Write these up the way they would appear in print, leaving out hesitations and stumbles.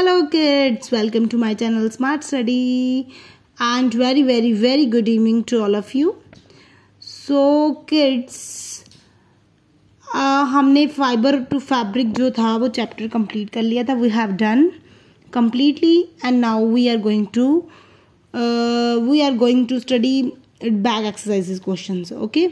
Hello kids, welcome to my channel Smart Study and very good evening to all of you. So kids, हमने fiber to fabric जो था वो chapter complete कर लिया था. We have done completely and now we are going to study back exercises questions. Okay.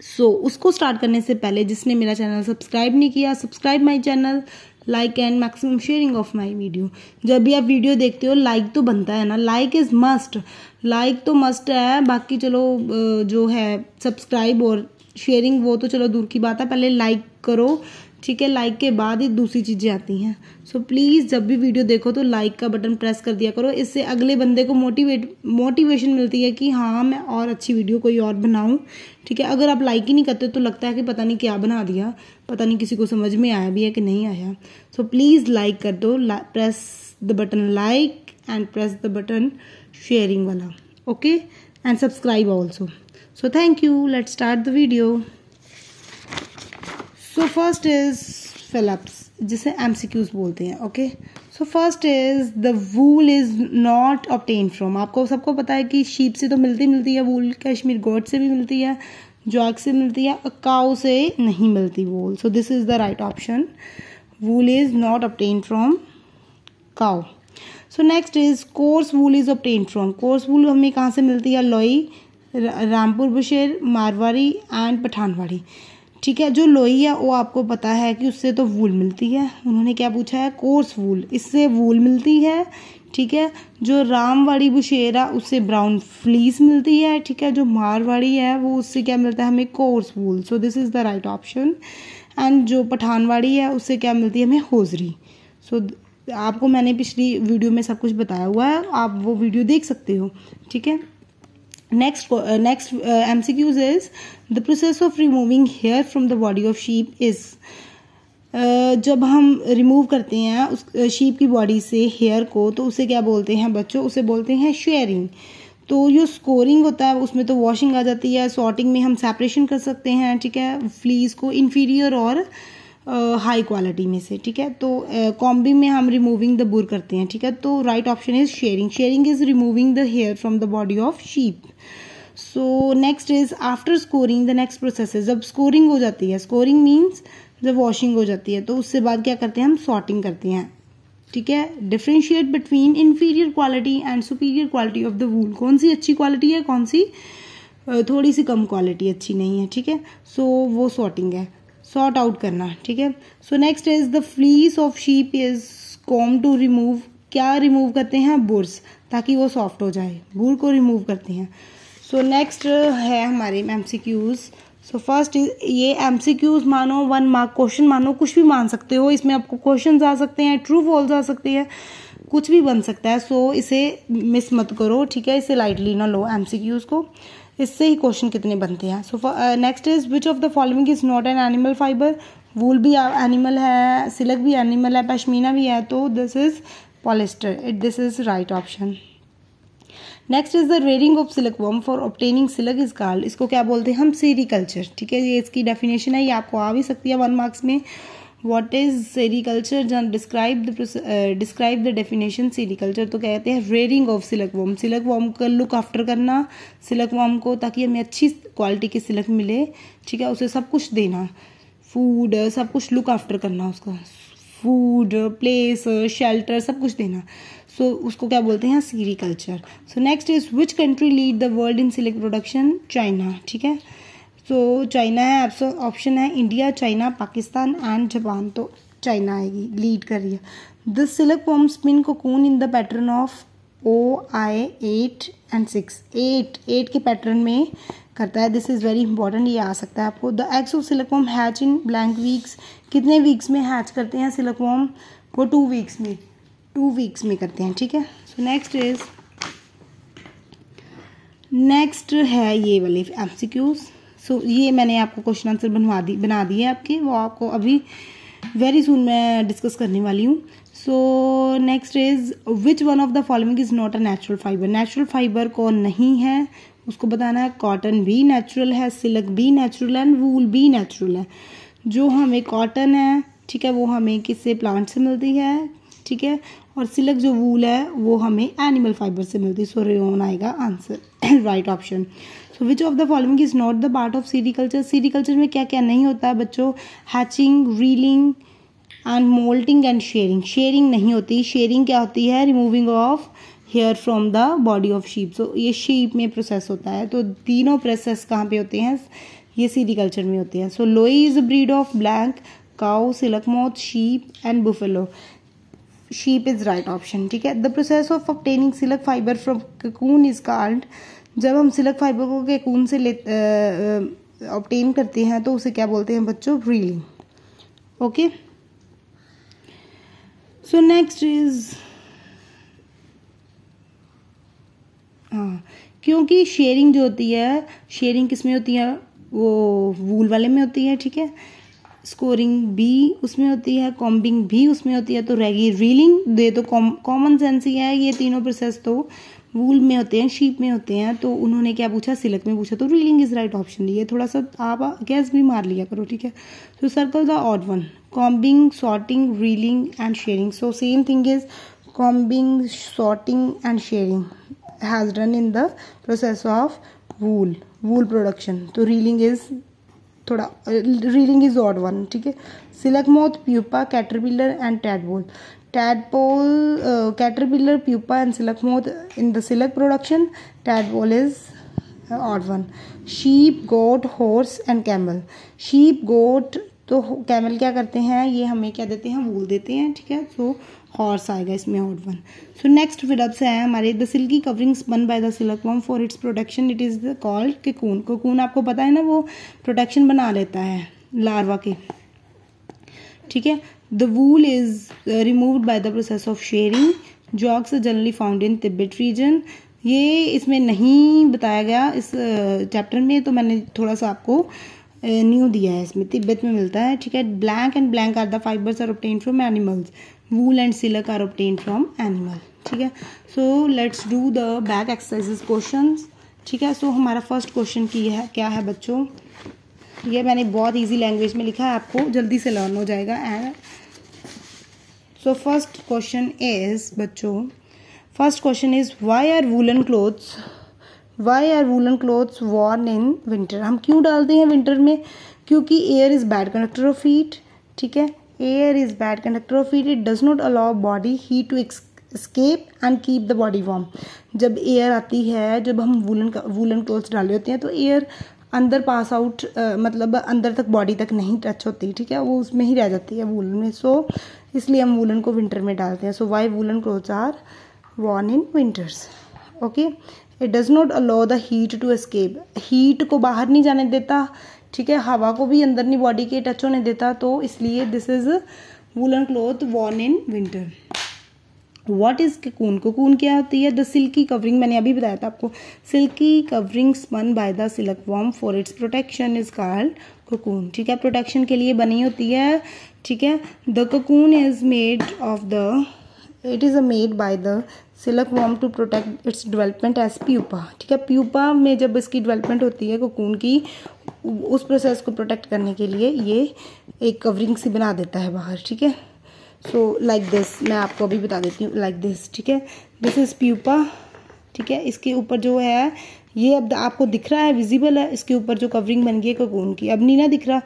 सो उसको start करने से पहले जिसने मेरा चैनल सब्सक्राइब नहीं किया, subscribe my channel, like and maximum sharing of my video. जब भी आप वीडियो देखते हो लाइक तो बनता है ना, लाइक इज़ मस्ट, लाइक तो मस्ट है. बाकी चलो जो है सब्सक्राइब और शेयरिंग वो तो चलो दूर की बात है, पहले लाइक करो. ठीक है, लाइक के बाद ही दूसरी चीज़ें आती हैं. सो प्लीज़ जब भी वीडियो देखो तो लाइक का बटन प्रेस कर दिया करो. इससे अगले बंदे को मोटिवेशन मिलती है कि हाँ मैं और अच्छी वीडियो कोई और बनाऊं. ठीक है, अगर आप लाइक ही नहीं करते तो लगता है कि पता नहीं क्या बना दिया, पता नहीं किसी को समझ में आया भी है कि नहीं आया. सो प्लीज़ लाइक कर दो, press the button like and press the button sharing वाला. Okay, and subscribe also. So thank you. Let's start the video. So first is fill ups, जिसे MCQs बोलते हैं. Okay, so first is the wool is not obtain from. आपको सबको पता है कि sheep से तो मिलती है वूल, कश्मीर गोट से भी मिलती है, जॉग से मिलती है, काउ से नहीं मिलती wool. So this is the right option. Wool is not obtain from cow. So next is coarse wool is obtain from. Coarse wool हमें कहाँ से मिलती है? लोई, रामपुर बुशेर, मारवाड़ी एंड पठानवाड़ी. ठीक है, जो लोई है वो आपको पता है कि उससे तो वूल मिलती है. उन्होंने क्या पूछा है? कोर्स वूल, इससे वूल मिलती है. ठीक है, जो रामवाड़ी बुशेर है उससे ब्राउन फ्लीस मिलती है. ठीक है, जो मारवाड़ी है वो उससे क्या मिलता है हमें? Course wool. So this is the right option. And जो पठानवाड़ी है उससे क्या मिलती है हमें? होजरी. सो आपको मैंने पिछली वीडियो में सब कुछ बताया हुआ है, आप वो वीडियो देख सकते हो. ठीक है. Next MCQs is the process of removing hair from the body of sheep is. जब हम रिमूव करते हैं उस शीप की बॉडी से हेयर को तो उसे क्या बोलते हैं बच्चों? उसे बोलते हैं शेयरिंग. तो जो स्कोरिंग होता है उसमें तो वॉशिंग आ जाती है. सॉर्टिंग में हम सेपरेशन कर सकते हैं. ठीक है, फ्लीस को इन्फीरियर और हाई क्वालिटी में से. ठीक है, तो कॉम्बिंग में हम रिमूविंग द बुर करते हैं. ठीक है, तो right option is shearing. Shearing is removing the hair from the body of sheep. So next is after scouring the next process is. जब स्कोरिंग हो जाती है, स्कोरिंग मीन्स जब वॉशिंग हो जाती है तो उससे बाद क्या करते हैं हम? सॉर्टिंग करते हैं. ठीक है, differentiate between inferior quality and superior quality of the वूल. कौन सी अच्छी क्वालिटी है, कौन सी थोड़ी सी कम क्वालिटी अच्छी नहीं है. ठीक है, सो वो सॉर्टिंग है, सॉर्ट आउट करना. ठीक है. So next is the fleece of sheep is come to remove. क्या रिमूव करते हैं? बुर्स, ताकि वो सॉफ्ट हो जाए. बुर को रिमूव करते हैं. सो नेक्स्ट है हमारे MCQs. सो फर्स्ट इज ये MCQs मानो 1 मार्क क्वेश्चन मानो, कुछ भी मान सकते हो. इसमें आपको क्वेश्चंस आ सकते हैं, ट्रू फॉल्स आ सकते हैं, कुछ भी बन सकता है. सो इसे मिस मत करो. ठीक है, इसे लाइटली ना लो MCQs को, इससे ही क्वेश्चन कितने बनते हैं. So next is which of the following is not an animal fibre. Wool भी एनिमल है, सिल्क भी एनिमल है, पश्मीना भी है, तो this is polyester. This is right option. Next is the rearing of silk worm for obtaining silk is called. इसको क्या बोलते हैं हम? सेरीकल्चर. ठीक है, ये इसकी डेफिनेशन है, ये आपको आ भी सकती है 1 मार्क्स में. What is sericulture? Describe the definition. Sericulture तो कहते हैं rearing of silk worm. Silk worm का लुक आफ्टर करना सिल्क वर्म को, ताकि हमें अच्छी क्वालिटी की सिल्क मिले. ठीक है, उसे सब कुछ देना, फूड सब कुछ, लुक आफ्टर करना उसका, फूड, प्लेस, शेल्टर सब कुछ देना. सो उसको क्या बोलते हैं? Sericulture. So next is which country lead the world in silk production? China. ठीक है, सो चाइना है ऑप्शन है. India, China, Pakistan and Japan. तो चाइना आएगी, लीड कर रही है. The silk worm spin cocoon in the pattern of OI8 and 6. 8 के पैटर्न में करता है. दिस इज़ वेरी इंपॉर्टेंट, ये आ सकता है आपको. The eggs of silk worm hatch in blank weeks. कितने वीक्स में हैच करते हैं सिल्क वर्म? वो 2 वीक्स में, 2 वीक्स में करते हैं. ठीक है. सो नेक्स्ट है ये वाले MCQs. सो ये मैंने आपको क्वेश्चन आंसर बना दिए आपके, वो आपको अभी वेरी सून मैं डिस्कस करने वाली हूँ. सो next is which one of the following is not a natural fibre. Natural fibre कौन नहीं है उसको बताना है. कॉटन भी नेचुरल है, सिल्क भी नेचुरल है, वूल भी नेचुरल है. जो हमें कॉटन है, ठीक है, वो हमें किससे? प्लांट से मिलती है. ठीक है, और सिल्क जो वूल है वो हमें एनिमल फाइबर से मिलती है। सो रेयन आएगा answer, right option. So which of the following is not the part of sericulture. Sericulture में क्या क्या नहीं होता है बच्चों? Hatching, reeling and moulting and shearing. Shearing नहीं होती। शेयरिंग क्या होती है? Removing of hair from the body of sheep. So ये शीप में प्रोसेस होता है। तो तीनों प्रोसेस कहाँ पे होते हैं? ये सीरीकल्चर में होते हैं। So Lohi is a breed of black cow, silk moth, sheep and buffalo. Sheep is right option, ठीक है। The process of obtaining silk fiber from cocoon is called. जब हम सिल्क फाइबर को कोकून से ऑब्टेन करते हैं तो उसे क्या बोलते हैं बच्चों? Reeling. Okay, so next is, हाँ, क्योंकि शेयरिंग जो होती है, शेयरिंग किस में होती है? वो वूल वाले में होती है, ठीक है। स्कोरिंग भी उसमें होती है, कॉम्बिंग भी उसमें होती है। तो रहेगी रीलिंग। दे तो कॉमन सेंस ही है, ये तीनों प्रोसेस तो वूल में होते हैं, शीप में होते हैं। तो उन्होंने क्या पूछा? सिल्क में पूछा। तो रीलिंग इज राइट ऑप्शन। ये थोड़ा सा आप गैस भी मार लिया करो, ठीक है। तो circle the odd one. Combing, sorting, reeling and shearing. So same thing is combing, sorting and shearing has done in the process of wool production. तो रीलिंग इज थोड़ा, रीलिंग इज ऑड वन, ठीक है। Silk moth, pupa, caterpillar and tadpole. Caterpillar, pupa and silk moth in the silk production. Tadpole is odd one. Sheep, goat, horse and camel. Sheep, goat, तो camel क्या करते हैं? ये हमें क्या देते हैं? वूल देते हैं, ठीक है। सो हॉर्स आएगा इसमें, ऑड वन। सो नेक्स्ट फिर अब से है हमारे the silky covering spun by the silk worm for its protection it is called cocoon. Cocoon आपको पता है ना, वो प्रोटेक्शन बना लेता है लार्वा के, ठीक है। The wool is removed by the process of shearing. Yaks generally found in Tibet region. ये इसमें नहीं बताया गया इस चैप्टर में, तो मैंने थोड़ा सा आपको न्यू दिया है। इसमें तिब्बत में मिलता है, ठीक है। Blank and blank are the fibers are obtained from animals. Wool and silk are obtained from animal, ठीक है। So let's do the back exercises questions, ठीक है। सो हमारा फर्स्ट क्वेश्चन की है, क्या है बच्चों? ये मैंने बहुत इजी लैंग्वेज में लिखा है, आपको जल्दी से लर्न हो जाएगा। And so first question is बच्चों, first question is why are woollen clothes worn in winter. हम क्यों डालते हैं विंटर में? क्योंकि air is bad conductor of heat, ठीक है। Air is bad conductor of heat. It does not allow body heat to escape and keep the body warm. जब air आती है, जब हम वूलन क्लोथ्स डाले होते हैं तो एयर अंदर पास आउट, मतलब अंदर तक बॉडी तक नहीं टच होती, ठीक है, वो उसमें ही रह जाती है वूलन में। सो इसलिए हम वूलन को विंटर में डालते हैं। So why woollen clothes are worn in winters. Okay, it does not allow the heat to escape. Heat को बाहर नहीं जाने देता, ठीक है, हवा को भी अंदर नहीं बॉडी के टच होने देता, तो इसलिए this is woollen cloth worn in winter. What is cocoon? cocoon क्या होती है? द सिल्की कवरिंग, मैंने अभी बताया था आपको, silky covering spun by the silk worm for its protection is called cocoon, ठीक है, प्रोटेक्शन के लिए बनी होती है, ठीक है। The cocoon is made of the, it is made by the silk worm to protect its development as pupa, ठीक है। प्यूपा में जब इसकी डेवलपमेंट होती है कोकून की, उस प्रोसेस को प्रोटेक्ट करने के लिए ये एक कवरिंग सी बना देता है बाहर, ठीक है। सो लाइक दिस, मैं आपको अभी बता देती हूँ, लाइक दिस, ठीक है। दिस इज प्यूपा, ठीक है। इसके ऊपर जो है ये अब आपको दिख रहा है, विजिबल है, इसके ऊपर जो कवरिंग बन गई है कोकून की, अब नहीं ना दिख रहा,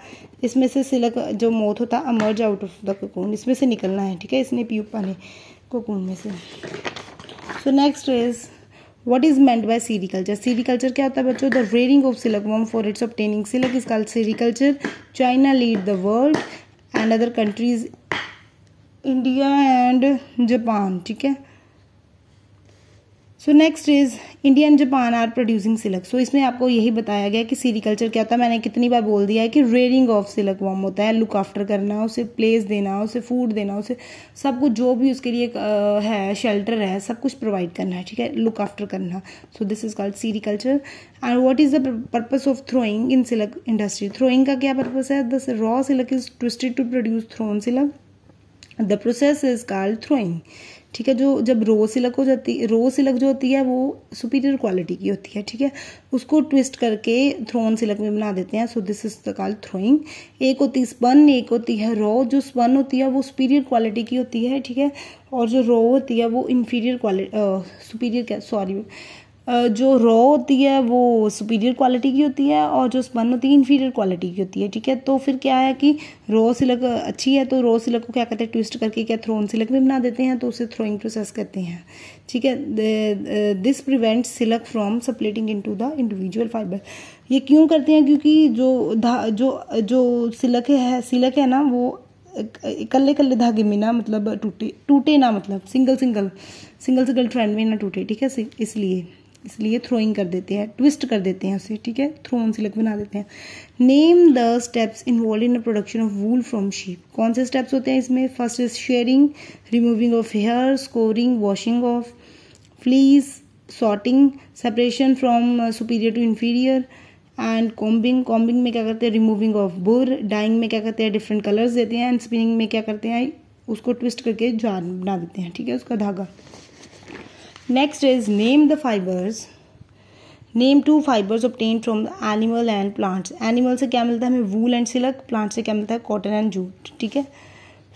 इसमें से सिल्क जो मोथ होता है emerged out of the cocoon, इसमें से निकलना है, ठीक है, इसने प्यूपा ने कोकून में से। So next is what is meant by sericulture. Sericulture क्या होता है बच्चों? The rearing of silk worm for its obtaining silk is called sericulture. China lead the world and other countries India and Japan, ठीक है। So next is India and Japan are producing silk. So इसमें आपको यही बताया गया कि sericulture क्या होता है, मैंने कितनी बार बोल दिया है कि रेयरिंग ऑफ सिल्क वर्म होता है, लुक आफ्टर करना, उसे प्लेस देना, उसे फूड देना, उसे सब कुछ जो भी उसके लिए है, शेल्टर है, सब कुछ प्रोवाइड करना है, ठीक है, लुक आफ्टर करना। So this is called sericulture. And what is the purpose of throwing in silk industry. Throwing का क्या पर्पस है? The raw silk is twisted to produce thrown silk, the process is called throwing, ठीक है। जो जब रो silk जो होती है वो सुपीरियर क्वालिटी की होती है, ठीक है। उसको ट्विस्ट करके थ्रोन सिल्क में बना देते हैं। सो this is the called throwing. एक होती है स्पन, एक होती है रो। जो स्पन होती है वो सुपीरियर क्वालिटी की होती है, ठीक है। और जो रो होती है वो जो रॉ होती है वो सुपीरियर क्वालिटी की होती है और जो स्पन होती है इन्फीरियर क्वालिटी की होती है, ठीक है। तो फिर क्या है कि रॉ सिल्क अच्छी है तो रॉ सिल्क को क्या करते हैं, ट्विस्ट करके क्या थ्रोन सिल्क में बना देते हैं, तो उसे थ्रोइंग प्रोसेस कहते हैं, ठीक है। This prevents silk from splitting into the individual fibre. ये क्यों करते हैं, क्योंकि जो सिल्क है ना वो इकल्ले धागे में ना मतलब टूटे ना, मतलब सिंगल ट्रेंड में ना टूटे, ठीक है। इसलिए थ्रोइंग कर देते हैं, ट्विस्ट कर देते हैं उसे, ठीक है। थ्रोन सिल्क बना देते हैं। Name the steps involve in the production of wool from sheep. कौन से स्टेप्स होते हैं इसमें? First is shearing, removing of hair, scouring, washing of fleece, sorting, separation from superior to inferior and combing में क्या करते हैं, रिमूविंग ऑफ बुर, डाइंग में क्या करते हैं, डिफरेंट कलर्स देते हैं, एंड स्पिनिंग में क्या करते हैं, उसको ट्विस्ट करके जार बना देते हैं, ठीक है, उसका धागा। Next is name the fibres. Name 2 fibres obtain from the animal and plants. Animal से क्या मिलता है हमें, वूल एंड सिल्क। प्लांट से क्या मिलता है, कॉटन एंड जूट, ठीक है।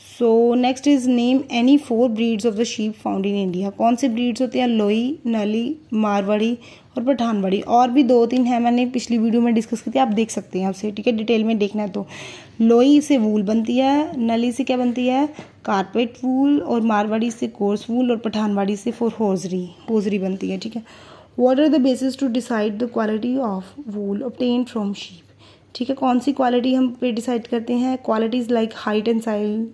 So next is name any 4 breeds of the sheep found in India. कौन से ब्रीड्स होते हैं, लोई, नली, मारवाड़ी और पठानवाड़ी। और भी 2-3 है, मैंने पिछली वीडियो में डिस्कस की थी, आप देख सकते हैं आपसे, ठीक है, डिटेल में देखना है तो। लोई से वूल बनती है, नली से क्या बनती है, कारपेट वूल, और मारवाड़ी से कोर्स वूल, और पठानवाड़ी से होजरी बनती है, ठीक है। What are the basis to decide the quality of wool obtained from sheep. ठीक है, कौन सी क्वालिटी हम पे डिसाइड करते हैं, qualities like height and size,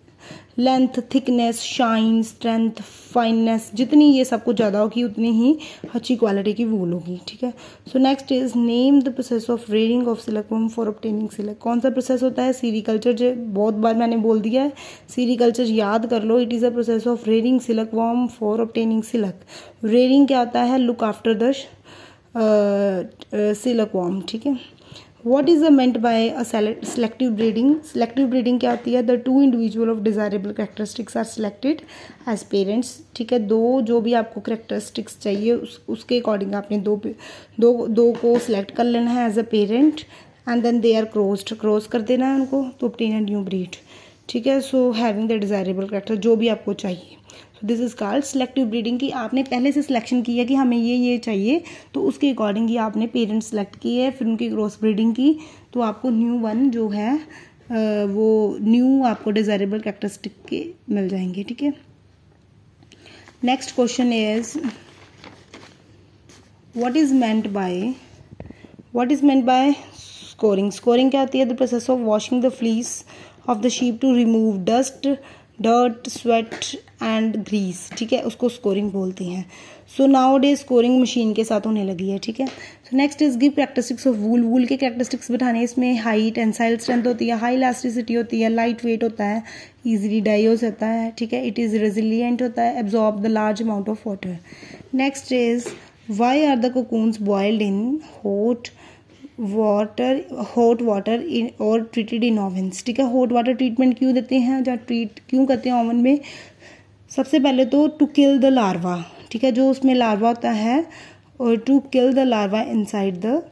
length, thickness, shine, strength, fineness. जितनी ये सब कुछ ज़्यादा होगी उतनी ही अच्छी क्वालिटी की वूल होगी, ठीक है। So next is name the process of rearing of silkworm for obtaining silk. कौन सा प्रोसेस होता है, सीरीकल्चर। जो बहुत बार मैंने बोल दिया है, सीरीकल्चर याद कर लो। It is a process of rearing silkworm for obtaining silk. Rearing क्या होता है, लुक आफ्टर द सिल्कवर्म, ठीक है। What is meant by a selective breeding? Selective breeding क्या होती है, the 2 individual of desirable characteristics are selected as parents, ठीक है। जो भी आपको characteristics चाहिए उसके अकॉर्डिंग आपने दो को सिलेक्ट कर लेना है as a parent, and then they are cross कर देना है उनको to obtain a new breed, ठीक है। So having the desirable character, जो भी आपको चाहिए। This is called selective breeding की आपने पहले से सिलेक्शन की है कि हमें ये चाहिए, तो उसके अकॉर्डिंग ही आपने पेरेंट्स सेलेक्ट किए, फिर उनकी क्रॉस ब्रीडिंग की, तो आपको न्यू वन जो है वो न्यू आपको डिजायरेबल कैरेक्टरिस्टिक के मिल जाएंगे, ठीक है। Next question is what is meant by scouring. Scouring क्या होती है, the process of washing the fleece of the sheep to remove dirt, sweat and grease, ठीक है, उसको स्कोरिंग बोलते हैं। So nowadays scouring machine के साथ होने लगी है, ठीक है। So next is give characteristics of wool. Wool के कैरेक्टरिस्टिक्स बताने, इसमें हाई टेंसाइल स्ट्रेंथ होती है, हाई इलास्टिसिटी होती है, लाइट वेट होता है, इजीली डाई हो जाता है, ठीक है। इट इज रेजिलियंट होता है, absorb the large amount of water. Next is why are the cocoons boiled in hot water in और ट्रीटेड इन ओवन्स, ठीक है। हॉट वाटर ट्रीटमेंट क्यों देते हैं, या ट्रीट क्यों करते हैं ओवन में, सबसे पहले तो टू किल द लार्वा, ठीक है, जो उसमें लार्वा होता है, और to kill the larva inside the,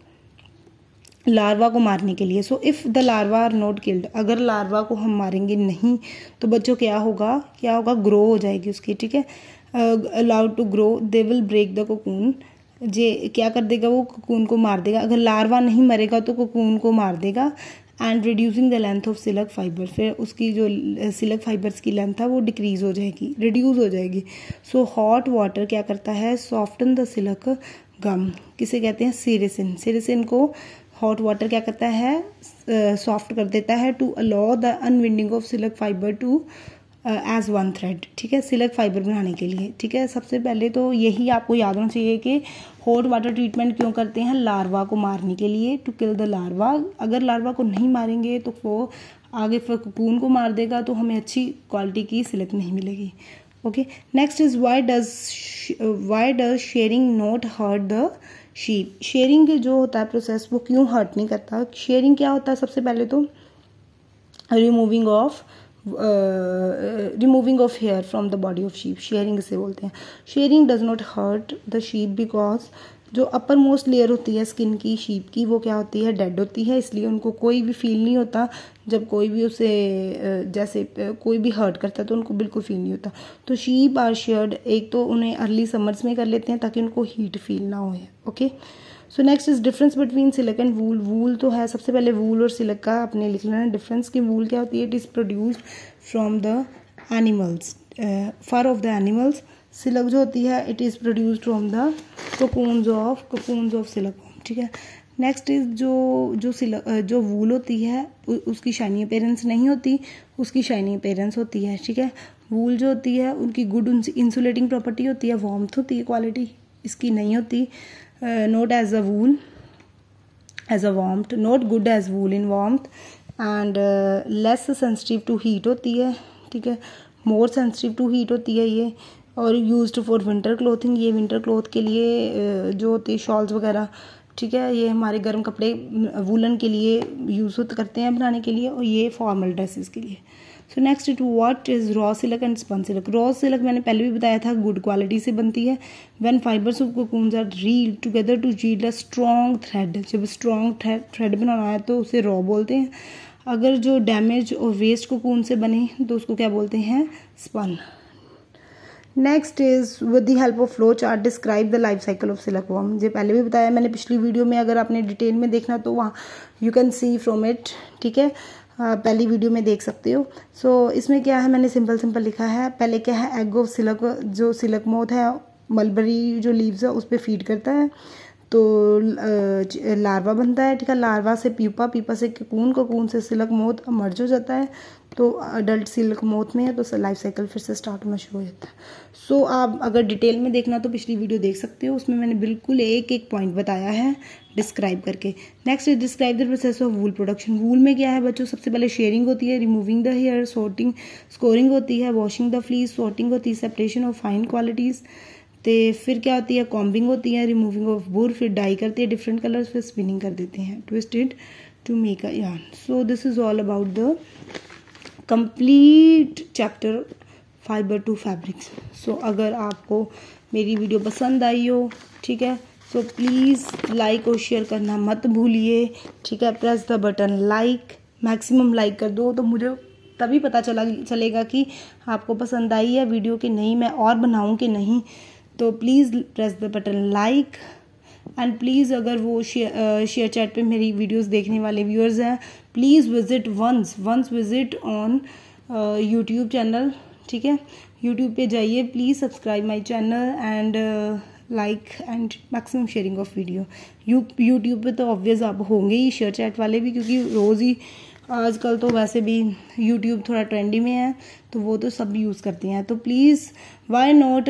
larva को मारने के लिए। So if the larva are not killed, अगर लार्वा को हम मारेंगे नहीं तो बच्चों क्या होगा, ग्रो हो जाएगी उसकी, ठीक है। Allowed to grow, they will break the cocoon, जे क्या कर देगा, वो कोकून को मार देगा। अगर लार्वा नहीं मरेगा तो कोकून को मार देगा। And reducing the length of silk fibre, फिर उसकी जो सिल्क फाइबर्स की लेंथ है वो रिड्यूस हो जाएगी। सो हॉट वाटर क्या करता है, सॉफ्टन द सिल्क गम, किसे कहते हैं, सिरिसिन को हॉट वाटर क्या करता है, सॉफ्ट कर देता है, to allow the unwinding of silk fibre to as one thread, ठीक है, सिल्क फाइबर बनाने के लिए, ठीक है। सबसे पहले तो यही आपको याद होना चाहिए कि हॉट वाटर ट्रीटमेंट क्यों करते हैं, लार्वा को मारने के लिए, टू किल द लार्वा। अगर लार्वा को नहीं मारेंगे तो वो आगे फिर कोकून को मार देगा, तो हमें अच्छी क्वालिटी की सिल्क नहीं मिलेगी, okay. Next is why does shearing not hurt the sheep. Shearing जो होता है प्रोसेस वो क्यों हर्ट नहीं करता। शेयरिंग क्या होता है, सबसे पहले तो removing off removing of hair from the body of sheep, shearing इसे बोलते हैं। Shearing does not hurt the sheep because जो अपर मोस्ट लेयर होती है स्किन की शीप की वो क्या होती है, डेड होती है, इसलिए उनको कोई भी फील नहीं होता। जब कोई भी उसे जैसे कोई भी हर्ट करता है तो उनको बिल्कुल फील नहीं होता। तो शीप आर शेयर्ड, एक तो उन्हें अर्ली समर्स में कर लेते हैं ताकि उनको हीट फील ना हो। Okay, so next is difference between silk and wool. Wool तो है, सबसे पहले वूल और सिल्क का आपने लिख लेना डिफरेंस की। वूल क्या होती है, it is produced from the animals, fur of the animals. Silk जो होती है it is produced from the cocoons of silk. ठीक है, नेक्स्ट इज जो वूल होती है उसकी शाइनी अपीयरेंस नहीं होती, उसकी शाइनी अपीयरेंस होती है। ठीक है, वूल जो होती है उनकी गुड इंसुलेटिंग प्रॉपर्टी होती है, वार्मथ होती है, क्वालिटी इसकी नहीं होती। Not as a wool as a warmth, not good as wool in warmth and less sensitive to heat होती है। ठीक है, मोर सेंसिटिव टू हीट होती है ये, और यूज्ड फॉर विंटर क्लोथिंग, ये विंटर क्लोथ के लिए जो होती है शॉल्स वगैरह। ठीक है, ये हमारे गर्म कपड़े वूलन के लिए यूज़ करते हैं बनाने के लिए, और ये फॉर्मल ड्रेसेस के लिए। So next it what is raw silk and spun silk. Raw silk मैंने पहले भी बताया था गुड क्वालिटी से बनती है। When fibres of cocoons are reeled together to yield a strong thread, जब स्ट्रॉन्ग थ्रेड बनाना है तो उसे रॉ बोलते हैं। अगर जो डैमेज और वेस्ट कोकून से बने तो उसको क्या बोलते हैं, spun. Next is with the help of flow chart describe the life cycle of silk worm. मुझे पहले भी बताया मैंने पिछली वीडियो में, अगर आपने डिटेल में देखना तो वहाँ you can see from it. ठीक है, पहली वीडियो में देख सकते हो। सो इसमें क्या है, मैंने सिंपल लिखा है। पहले क्या है, एग ऑफ सिल्क, जो सिल्क मोथ है मलबरी जो लीव्स है उस पर फीड करता है तो लार्वा बनता है। ठीक है, लार्वा से पीपा, पीपा से कोकून, कोकून से सिल्क मोथ मर्ज हो जाता है तो अडल्ट सिल्क मोथ में है तो लाइफ साइकिल फिर से स्टार्ट होना शुरू हो जाता है। सो आप अगर डिटेल में देखना तो पिछली वीडियो देख सकते हो, उसमें मैंने बिल्कुल एक पॉइंट बताया है डिस्क्राइब करके। Next is describe the process of wool production. Wool में क्या है बच्चों, सबसे पहले शेयरिंग होती है, removing the hair, sorting scouring होती है, वॉशिंग द फ्लीस, सॉर्टिंग होती है, सेपरेशन ऑफ फाइन क्वालिटीज़, तो फिर क्या होती है, कॉम्बिंग होती है, रिमूविंग ऑफ बुर, फिर डाई करती है डिफरेंट कलर्स, फिर स्पिनिंग कर देते हैं, twisted to make a yarn. So this is all about the complete chapter fibre to fabrics. So अगर आपको मेरी वीडियो पसंद आई हो, ठीक है, सो प्लीज़ लाइक और शेयर करना मत भूलिए। ठीक है, press the button like, maximum like कर दो तो मुझे तभी पता चलेगा कि आपको पसंद आई है वीडियो कि नहीं, मैं और बनाऊं कि नहीं। तो please press the button like and please अगर वो शेयर चैट पे मेरी वीडियोस देखने वाले व्यूअर्स हैं, please visit once visit on YouTube channel. ठीक है, यूट्यूब पे जाइए, please subscribe my channel and like and maximum sharing of video. YouTube पे तो ऑब्वियस आप होंगे ही शेयर चैट वाले भी, क्योंकि रोज़ ही आजकल तो वैसे भी यूट्यूब थोड़ा ट्रेंडी में है तो वो तो सब यूज़ करते हैं। तो प्लीज़ वाई नॉट,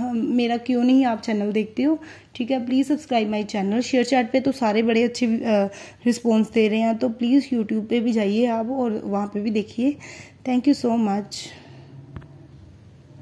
मेरा क्यों नहीं आप चैनल देखते हो। ठीक है, please subscribe my channel. Share chat पे तो सारे बड़े अच्छे रिस्पॉन्स दे रहे हैं, तो प्लीज़ यूट्यूब पे भी जाइए आप और वहाँ पे भी देखिए। Thank you so much.